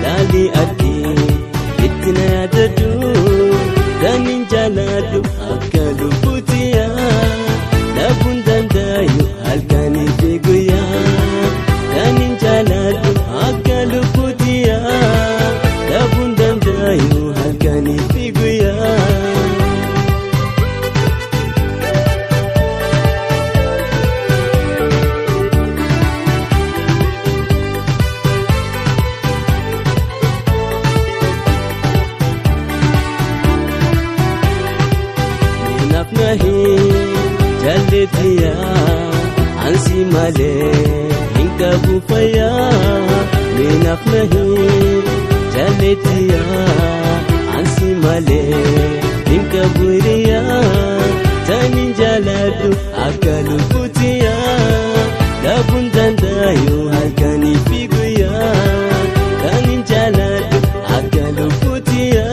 lali arki itna yadadu danin jaladu akalu putiya labun dandayu halkani figuya danin jaladu akalu putiya labun dandayu halkani figuya Jaletiya ansi male hinka bufaya minaf nahi jaletiya ansi male hinka buriya tani jaladu akalu putiya labun dandayu halkani figuya tani jaladu akalu putiya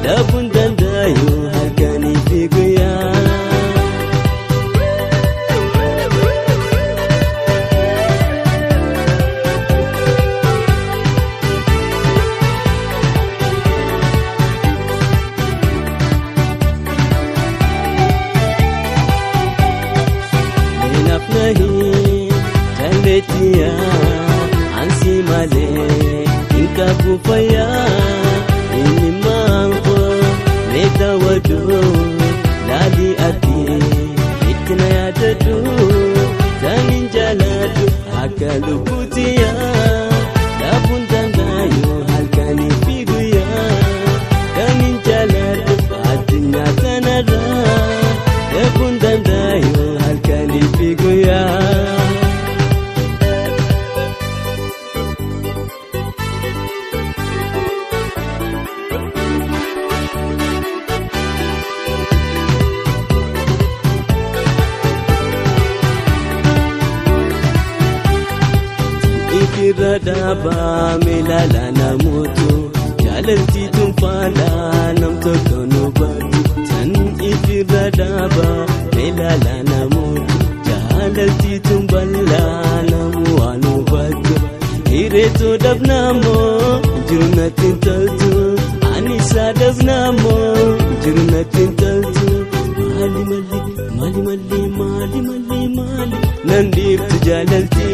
labun dandayu halkani figuya Jaletiya ansi male inka bufaya ini mango leta wadu lali ati itna yadadu danin jaladu akalu putiya labun dandayu halkani figuya danin jaladu adinya tanara labun dandayu halkani figuya Radaba melala namutu jalalti tumfala namtoto nubatu tan ifiradaba melala namutu jalalti tumballa namuanu batu ireto dabnamo jurunatin taltu anisa dabnamo jurunatin taltu mali mali mali mali mali mali nandif jalalti